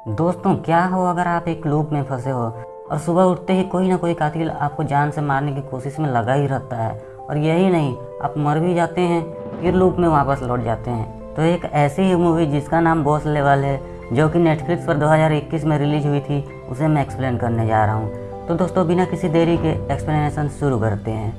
दोस्तों, क्या हो अगर आप एक लूप में फंसे हो और सुबह उठते ही कोई ना कोई कातिल आपको जान से मारने की कोशिश में लगा ही रहता है, और यही नहीं, आप मर भी जाते हैं फिर लूप में वापस लौट जाते हैं। तो एक ऐसी ही मूवी जिसका नाम बॉस लेवल है, जो कि नेटफ्लिक्स पर 2021 में रिलीज हुई थी, उसे मैं एक्सप्लेन करने जा रहा हूँ। तो दोस्तों, बिना किसी देरी के एक्सप्लेनेशन शुरू करते हैं।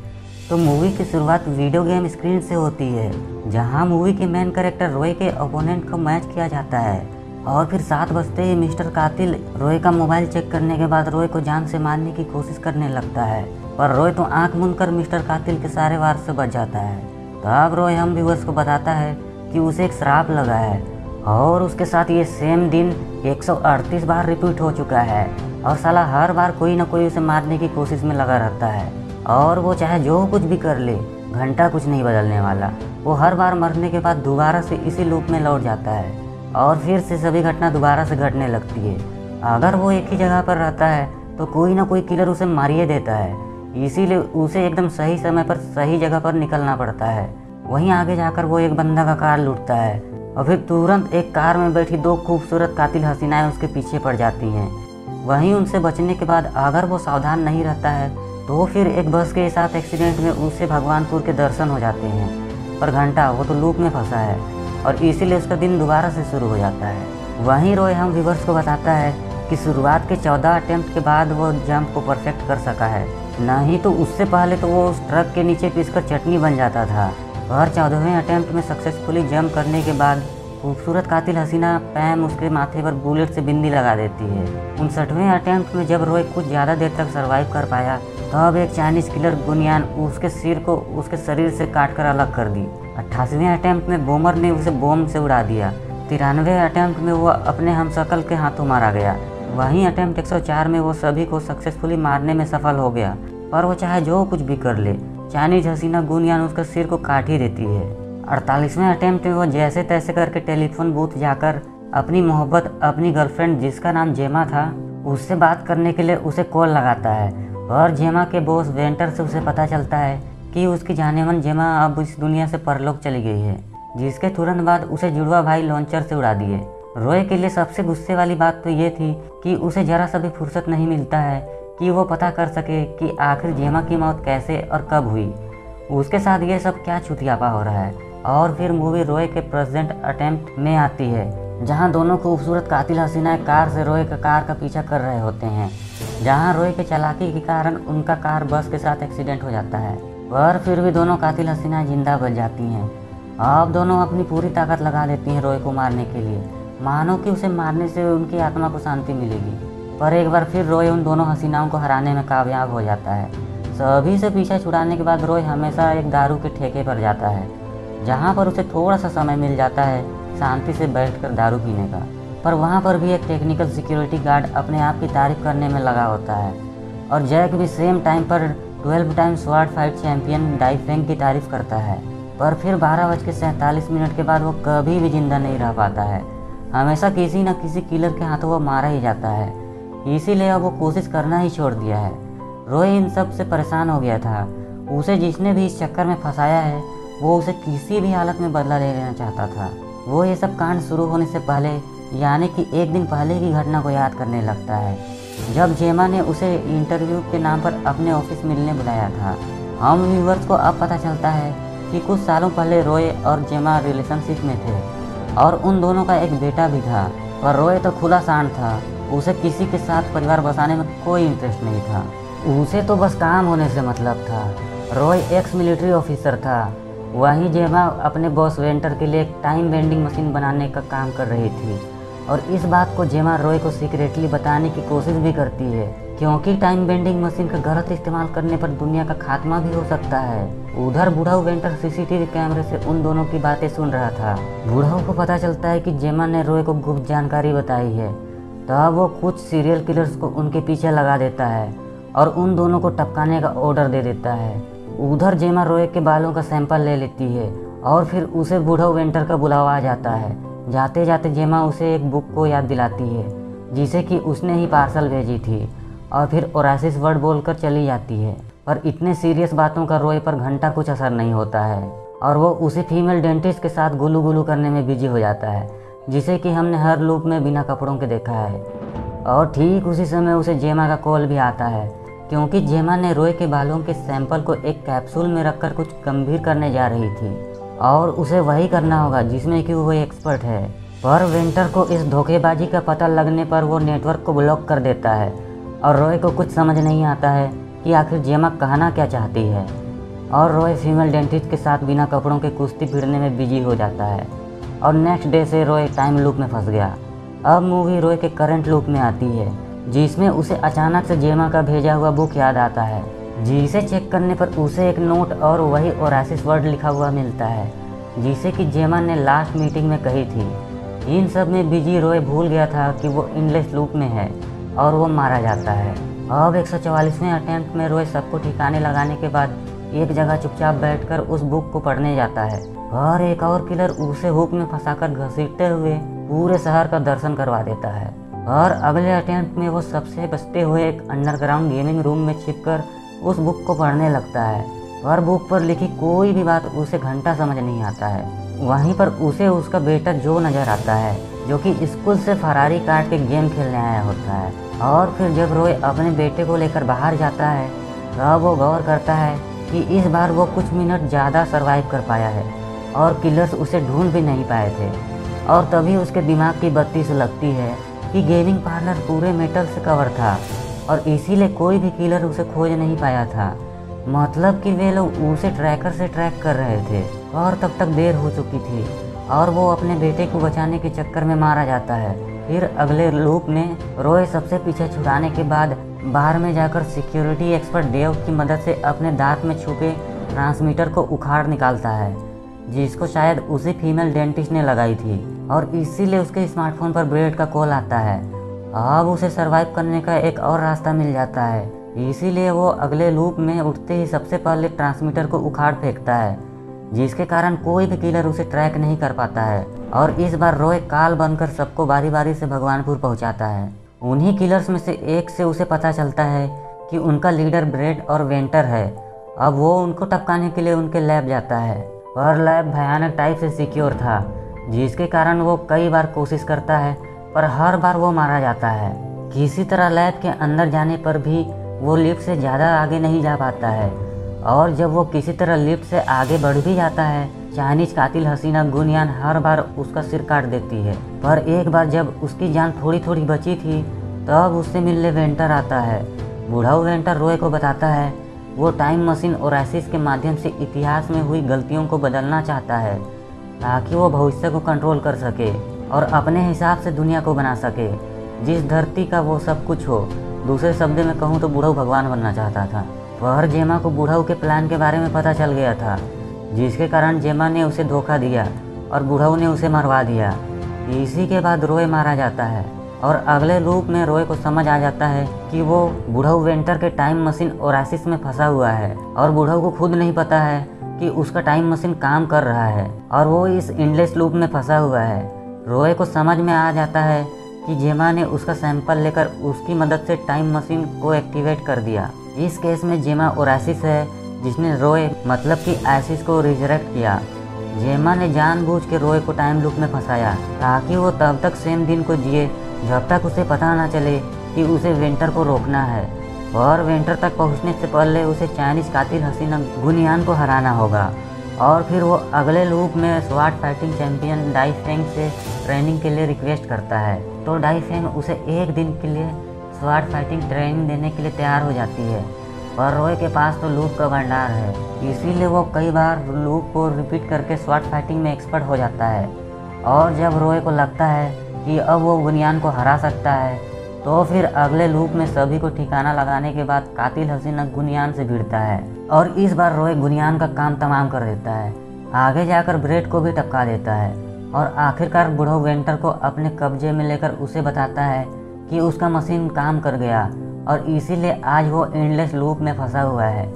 तो मूवी की शुरुआत वीडियो गेम स्क्रीन से होती है, जहाँ मूवी के मेन कैरेक्टर रॉय के ओपोनेंट को मैच किया जाता है। और फिर 7 बजते ही मिस्टर कातिल रॉय का मोबाइल चेक करने के बाद रॉय को जान से मारने की कोशिश करने लगता है, पर रॉय तो आंख मूंद कर मिस्टर कातिल के सारे वार से बच जाता है। तब रॉय हम व्यूअर्स को बताता है कि उसे एक श्राप लगा है, और उसके साथ ये सेम दिन 138 बार रिपीट हो चुका है, और साला हर बार कोई ना कोई उसे मारने की कोशिश में लगा रहता है। और वो चाहे जो कुछ भी कर ले, घंटा कुछ नहीं बदलने वाला। वो हर बार मरने के बाद दोबारा से इसी लूप में लौट जाता है, और फिर से सभी घटना दोबारा से घटने लगती है। अगर वो एक ही जगह पर रहता है तो कोई ना कोई किलर उसे मारिए देता है, इसीलिए उसे एकदम सही समय पर सही जगह पर निकलना पड़ता है। वहीं आगे जाकर वो एक बंदा का कार लूटता है, और फिर तुरंत एक कार में बैठी 2 खूबसूरत कातिल हसीनाएं उसके पीछे पड़ जाती हैं। वहीं उनसे बचने के बाद अगर वो सावधान नहीं रहता है तो फिर एक बस के साथ एक्सीडेंट में उसे भगवानपुर के दर्शन हो जाते हैं। पर घंटा वो तो लूप में फंसा है, और इसीलिए उसका दिन दोबारा से शुरू हो जाता है। वहीं रॉय हम व्यूअर्स को बताता है कि शुरुआत के 14 अटेम्प्ट के बाद वो जंप को परफेक्ट कर सका है, नहीं तो उससे पहले तो वो उस ट्रक के नीचे पिसकर चटनी बन जाता था। और 14वें अटेम्प्ट में सक्सेसफुली जंप करने के बाद खूबसूरत कातिल हसीना पैम उसके माथे पर बुलेट से बिंदी लगा देती है। 59वें अटेम्प्ट में जब रॉय कुछ ज़्यादा देर तक सर्वाइव कर पाया, तब एक चाइनीज किलर गुनियान उसके सिर को उसके शरीर से काटकर अलग कर दी। 88वें अटेम्प्ट में बोमर ने उसे बॉम्ब से उड़ा दिया। 93वें अटेम्प्ट में वो अपने हमशक्ल के हाथों मारा गया। वहीं अटेम्प्ट 104 में वो सभी को सक्सेसफुली मारने में सफल हो गया, पर वो चाहे जो कुछ भी कर ले, चाइनीज हसीना गुनियान उसका सिर को काट ही देती है। 48वें अटेम्प्ट में वो जैसे तैसे करके टेलीफोन बूथ जाकर अपनी मोहब्बत, अपनी गर्लफ्रेंड जिसका नाम जेमा था, उससे बात करने के लिए उसे कॉल लगाता है। और जेमा के बॉस वेंटर से उसे पता चलता है कि उसकी जानेमन जेमा अब इस दुनिया से परलोक चली गई है, जिसके तुरंत बाद उसे जुड़वा भाई लॉन्चर से उड़ा दिए। रॉय के लिए सबसे गुस्से वाली बात तो ये थी कि उसे जरा सा भी फुर्सत नहीं मिलता है कि वो पता कर सके कि आखिर जेमा की मौत कैसे और कब हुई। उसके साथ ये सब क्या छुतियापा हो रहा है। और फिर मूवी रॉय के प्रेजेंट अटेम्प्ट में आती है, जहाँ दोनों खूबसूरत कातिल हसीनाएं कार से रॉय का कार का पीछा कर रहे होते हैं, जहाँ रॉय के चालाकी के कारण उनका कार बस के साथ एक्सीडेंट हो जाता है। पर फिर भी दोनों कातिल हसीनाएं जिंदा बच जाती हैं। अब दोनों अपनी पूरी ताकत लगा देती हैं रॉय को मारने के लिए, मानो कि उसे मारने से उनकी आत्मा को शांति मिलेगी। पर एक बार फिर रॉय उन दोनों हसीनाओं को हराने में कामयाब हो जाता है। सभी से पीछा छुड़ाने के बाद रॉय हमेशा एक दारू के ठेके पर जाता है, जहाँ पर उसे थोड़ा सा समय मिल जाता है शांति से बैठकर दारू पीने का। पर वहाँ पर भी एक टेक्निकल सिक्योरिटी गार्ड अपने आप की तारीफ करने में लगा होता है, और जैक भी सेम टाइम पर 12 time sword fight champion Dai Feng की तारीफ करता है। पर फिर 12:47 के बाद वो कभी भी जिंदा नहीं रह पाता है, हमेशा किसी न किसी किलर के हाथों वो मारा ही जाता है। इसीलिए अब वो कोशिश करना ही छोड़ दिया है। रॉय इन सब से परेशान हो गया था। उसे जिसने भी इस चक्कर में फंसाया है, वो उसे किसी भी हालत में बदला ले लेना चाहता था। वो ये सब कांड शुरू होने से पहले, यानी कि एक दिन पहले की घटना को याद करने लगता है, जब जेमा ने उसे इंटरव्यू के नाम पर अपने ऑफिस मिलने बुलाया था। हम व्यूअर्स को अब पता चलता है कि कुछ सालों पहले रॉय और जेमा रिलेशनशिप में थे, और उन दोनों का एक बेटा भी था। पर रॉय तो खुला सांड था, उसे किसी के साथ परिवार बसाने में कोई इंटरेस्ट नहीं था। उसे तो बस काम होने से मतलब था। रॉय एक्स मिलिट्री ऑफिसर था, वहीं जेमा अपने बॉस वेंटर के लिए एक टाइम बेंडिंग मशीन बनाने का काम कर रही थी। और इस बात को जेमा रॉय को सीक्रेटली बताने की कोशिश भी करती है, क्योंकि टाइम बेंडिंग मशीन का गलत इस्तेमाल करने पर दुनिया का खात्मा भी हो सकता है। उधर बूढ़ाऊ वेंटर सीसीटीवी कैमरे से उन दोनों की बातें सुन रहा था। बूढ़ाऊ को पता चलता है कि जेमा ने रॉय को गुप्त जानकारी बताई है, तब वो कुछ सीरियल किलर्स को उनके पीछे लगा देता है और उन दोनों को टपकाने का ऑर्डर दे देता है। उधर जेमा रॉय के बालों का सैंपल ले लेती है, और फिर उसे बूढ़ाऊ वेंटर का बुलावा आ जाता है। जाते जाते जेमा उसे एक बुक को याद दिलाती है, जिसे कि उसने ही पार्सल भेजी थी, और फिर ओरासिस वर्ड बोलकर चली जाती है। पर इतने सीरियस बातों का रॉय पर घंटा कुछ असर नहीं होता है, और वो उसी फीमेल डेंटिस्ट के साथ गुलू गुलू करने में बिजी हो जाता है, जिसे कि हमने हर लूप में बिना कपड़ों के देखा है। और ठीक उसी समय उसे जेमा का कॉल भी आता है, क्योंकि जेमा ने रोय के बालों के सैंपल को एक कैप्सूल में रखकर कुछ गंभीर करने जा रही थी और उसे वही करना होगा जिसमें कि वो एक्सपर्ट है। पर वेंटर को इस धोखेबाजी का पता लगने पर वो नेटवर्क को ब्लॉक कर देता है और रोय को कुछ समझ नहीं आता है कि आखिर जेमा कहना क्या चाहती है। और रोय फीमेल डेंटिस्ट के साथ बिना कपड़ों के कुश्ती भिड़ने में बिजी हो जाता है और नेक्स्ट डे से रोय टाइम लूप में फंस गया। अब मूवी रोय के करंट लूप में आती है, जिसमें उसे अचानक से जेमा का भेजा हुआ बुक याद आता है, जिसे चेक करने पर उसे एक नोट और वही ओरासिस वर्ड लिखा हुआ मिलता है, जिसे कि जेमा ने लास्ट मीटिंग में कही थी। इन सब में बिजी रोय भूल गया था कि वो इनलेस लूप में है और वो मारा जाता है। अब 144वें अटेम्प्ट में रोय सबको ठिकाने लगाने के बाद एक जगह चुपचाप बैठकर उस बुक को पढ़ने जाता है और एक और किलर उसे हुक में फंसाकर घसीटते हुए पूरे शहर का दर्शन करवा देता है। और अगले अटेम्प्ट में वो सबसे बचते हुए एक अंडरग्राउंड गेमिंग रूम में छिपकर उस बुक को पढ़ने लगता है और बुक पर लिखी कोई भी बात उसे घंटा समझ नहीं आता है। वहीं पर उसे उसका बेटा जो नज़र आता है, जो कि स्कूल से फरारी काट के गेम खेलने आया होता है। और फिर जब रोय अपने बेटे को लेकर बाहर जाता है तब वो गौर करता है कि इस बार वो कुछ मिनट ज़्यादा सरवाइव कर पाया है और किलर्स उसे ढूंढ भी नहीं पाए थे। और तभी उसके दिमाग की बत्ती सुलगती है कि गेमिंग पार्लर पूरे मेटल से कवर था और इसीलिए कोई भी किलर उसे खोज नहीं पाया था। मतलब कि वे लोग उसे ट्रैकर से ट्रैक कर रहे थे और तब तक देर हो चुकी थी और वो अपने बेटे को बचाने के चक्कर में मारा जाता है। फिर अगले लूप में रोय सबसे पीछे छुड़ाने के बाद बाहर में जाकर सिक्योरिटी एक्सपर्ट डेव की मदद से अपने दांत में छुपे ट्रांसमीटर को उखाड़ निकालता है, जिसको शायद उसी फीमेल डेंटिस्ट ने लगाई थी और इसीलिए उसके स्मार्टफोन पर ब्रेड का कॉल आता है। अब उसे सरवाइव करने का एक और रास्ता मिल जाता है, इसीलिए वो अगले लूप में उठते ही सबसे पहले ट्रांसमीटर को उखाड़ फेंकता है, जिसके कारण कोई भी किलर उसे ट्रैक नहीं कर पाता है। और इस बार रोय काल बनकर सबको बारी बारी से भगवानपुर पहुंचाता है। उन्हीं किलर्स में से एक से उसे पता चलता है कि उनका लीडर ब्रेड और वेंटर है। अब वो उनको टपकाने के लिए उनके लैब जाता है, पर लैब भयानक टाइप से सिक्योर था, जिसके कारण वो कई बार कोशिश करता है पर हर बार वो मारा जाता है। किसी तरह लैब के अंदर जाने पर भी वो लिफ्ट से ज़्यादा आगे नहीं जा पाता है और जब वो किसी तरह लिफ्ट से आगे बढ़ भी जाता है, चाइनीज कातिल हसीना गुनयान हर बार उसका सिर काट देती है। पर एक बार जब उसकी जान थोड़ी थोड़ी बची थी तब उससे मिलने वेंटर आता है। बूढ़ाऊ वेंटर रोय को बताता है वो टाइम मशीन ओरासिस के माध्यम से इतिहास में हुई गलतियों को बदलना चाहता है ताकि वो भविष्य को कंट्रोल कर सके और अपने हिसाब से दुनिया को बना सके, जिस धरती का वो सब कुछ हो। दूसरे शब्द में कहूँ तो बूढ़ाऊ भगवान बनना चाहता था। पर जेमा को बूढ़ाऊ के प्लान के बारे में पता चल गया था, जिसके कारण जेमा ने उसे धोखा दिया और बूढ़ाऊ ने उसे मरवा दिया। इसी के बाद रोय मारा जाता है और अगले लूप में रोय को समझ आ जाता है कि वो बूढ़ाऊ वेंटर के टाइम मशीन ओरासिस में फंसा हुआ है और बूढ़ाऊ को खुद नहीं पता है कि उसका टाइम मशीन काम कर रहा है और वो इस एंडलेस लूप में फंसा हुआ है। रोय को समझ में आ जाता है कि जेमा ने उसका सैंपल लेकर उसकी मदद से टाइम मशीन को एक्टिवेट कर दिया। इस केस में जेमा ओरासिस है जिसने रोय मतलब कि एसिस को रिजरेक्ट किया। जेमा ने जानबूझ के रोय को टाइम लूप में फंसाया ताकि वो तब तक सेम दिन को जिए जब तक उसे पता ना चले कि उसे वेंटर को रोकना है और वेंटर तक पहुंचने से पहले उसे चाइनीज कातिल हसीना गुनयान को हराना होगा। और फिर वो अगले लूप में स्वाट फाइटिंग चैंपियन डाई फेंग से ट्रेनिंग के लिए रिक्वेस्ट करता है, तो डाई फेंग उसे एक दिन के लिए स्वाट फाइटिंग ट्रेनिंग देने के लिए तैयार हो जाती है। पर रोय के पास तो लूप का भंडार है, इसीलिए वो कई बार लूप को रिपीट करके स्वाट फाइटिंग में एक्सपर्ट हो जाता है। और जब रोय को लगता है कि अब वो गुनयान को हरा सकता है तो फिर अगले लूप में सभी को ठिकाना लगाने के बाद कातिल हसीना गुनयान से भिड़ता है और इस बार रोय गुनयान का काम तमाम कर देता है। आगे जाकर ब्रेड को भी टपका देता है और आखिरकार बूढ़ो वेंटर को अपने कब्जे में लेकर उसे बताता है कि उसका मशीन काम कर गया और इसीलिए आज वो एंडलेस लूप में फंसा हुआ है।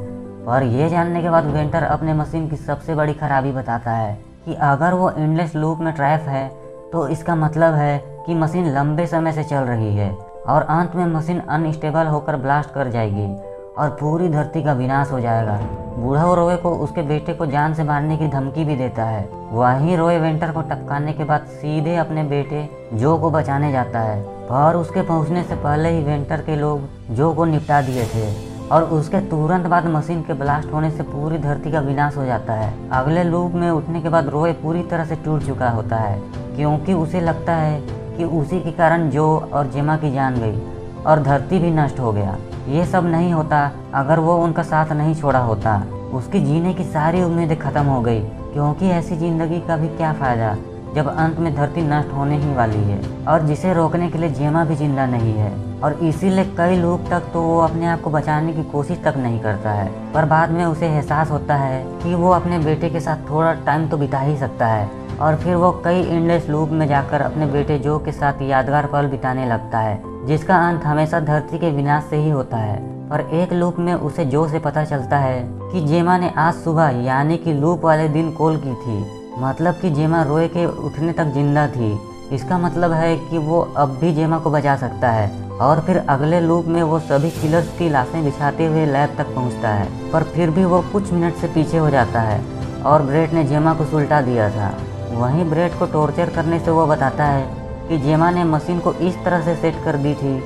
और ये जानने के बाद वेंटर अपने मशीन की सबसे बड़ी खराबी बताता है कि अगर वो एंडलेस लूप में ट्रैप है तो इसका मतलब है कि मशीन लंबे समय से चल रही है और अंत में मशीन अनस्टेबल होकर ब्लास्ट कर जाएगी और पूरी धरती का विनाश हो जाएगा। बूढ़ा रोए को उसके बेटे को जान से मारने की धमकी भी देता है। वहीं रोए वेंटर को टपकाने के बाद सीधे अपने बेटे जो को बचाने जाता है, पर उसके पहुंचने से पहले ही वेंटर के लोग जो को निपटा दिए थे और उसके तुरंत बाद मशीन के ब्लास्ट होने से पूरी धरती का विनाश हो जाता है। अगले लूप में उठने के बाद रोए पूरी तरह से टूट चुका होता है, क्योंकि उसे लगता है कि उसी के कारण जो और जेमा की जान गई और धरती भी नष्ट हो गया। ये सब नहीं होता अगर वो उनका साथ नहीं छोड़ा होता। उसकी जीने की सारी उम्मीदें खत्म हो गई, क्योंकि ऐसी जिंदगी का भी क्या फायदा जब अंत में धरती नष्ट होने ही वाली है और जिसे रोकने के लिए जेमा भी जिंदा नहीं है। और इसीलिए कई लोग तक तो वो अपने आप को बचाने की कोशिश तक नहीं करता है, पर बाद में उसे एहसास होता है कि वो अपने बेटे के साथ थोड़ा टाइम तो बिता ही सकता है। और फिर वो कई एंडलेस लूप में जाकर अपने बेटे जो के साथ यादगार पल बिताने लगता है, जिसका अंत हमेशा धरती के विनाश से ही होता है। पर एक लूप में उसे जो से पता चलता है कि जेमा ने आज सुबह यानी कि लूप वाले दिन कॉल की थी, मतलब कि जेमा रोए के उठने तक जिंदा थी। इसका मतलब है कि वो अब भी जेमा को बचा सकता है। और फिर अगले लूप में वो सभी किलर्स की लाशें बिछाते हुए लैब तक पहुंचता है, पर फिर भी वो कुछ मिनट से पीछे हो जाता है और ब्रेट ने जेमा को सुलटा दिया था। वहीं ब्रेट को टॉर्चर करने से वो बताता है कि जेमा ने मशीन को इस तरह से सेट कर दी थी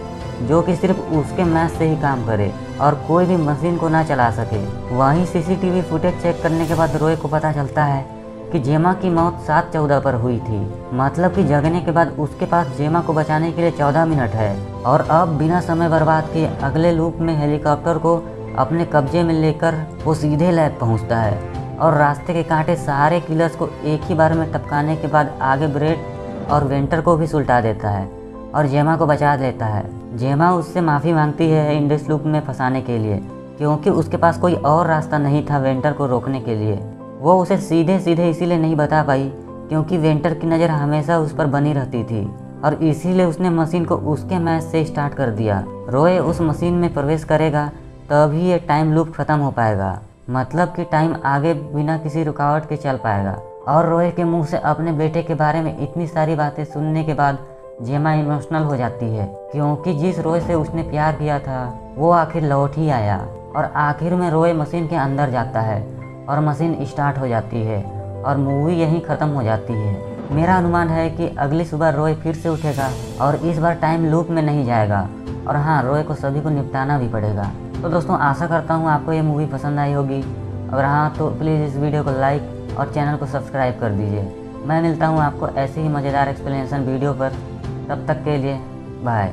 जो कि सिर्फ उसके मैच से ही काम करे और कोई भी मशीन को ना चला सके। वहीं सीसीटीवी फुटेज चेक करने के बाद रोए को पता चलता है कि जेमा की मौत 7/14 पर हुई थी, मतलब कि जगने के बाद उसके पास जेमा को बचाने के लिए 14 मिनट है। और अब बिना समय बर्बाद किए अगले लूप में हेलीकॉप्टर को अपने कब्जे में लेकर वो सीधे लैब पहुंचता है और रास्ते के कांटे सारे किलर्स को एक ही बार में टपकाने के बाद आगे ब्रेट और वेंटर को भी सुलटा देता है और जेमा को बचा लेता है। जेमा उससे माफ़ी मांगती है इंडस लूप में फंसाने के लिए, क्योंकि उसके पास कोई और रास्ता नहीं था वेंटर को रोकने के लिए। वो उसे सीधे सीधे इसीलिए नहीं बता पाई क्योंकि वेंटर की नज़र हमेशा उस पर बनी रहती थी और इसीलिए उसने मशीन को उसके मैच से स्टार्ट कर दिया। रोए उस मशीन में प्रवेश करेगा तभी ये टाइम लूप खत्म हो पाएगा, मतलब कि टाइम आगे बिना किसी रुकावट के चल पाएगा। और रोए के मुंह से अपने बेटे के बारे में इतनी सारी बातें सुनने के बाद जेमा इमोशनल हो जाती है, क्योंकि जिस रोए से उसने प्यार किया था वो आखिर लौट ही आया। और आखिर में रोए मशीन के अंदर जाता है और मशीन स्टार्ट हो जाती है और मूवी यहीं ख़त्म हो जाती है। मेरा अनुमान है कि अगली सुबह रोए फिर से उठेगा और इस बार टाइम लूप में नहीं जाएगा। और हाँ, रोए को सभी को निपटाना भी पड़ेगा। तो दोस्तों, आशा करता हूँ आपको ये मूवी पसंद आई होगी। अगर हाँ तो प्लीज़ इस वीडियो को लाइक और चैनल को सब्सक्राइब कर दीजिए। मैं मिलता हूँ आपको ऐसे ही मज़ेदार एक्सप्लेनेशन वीडियो पर। तब तक के लिए बाय।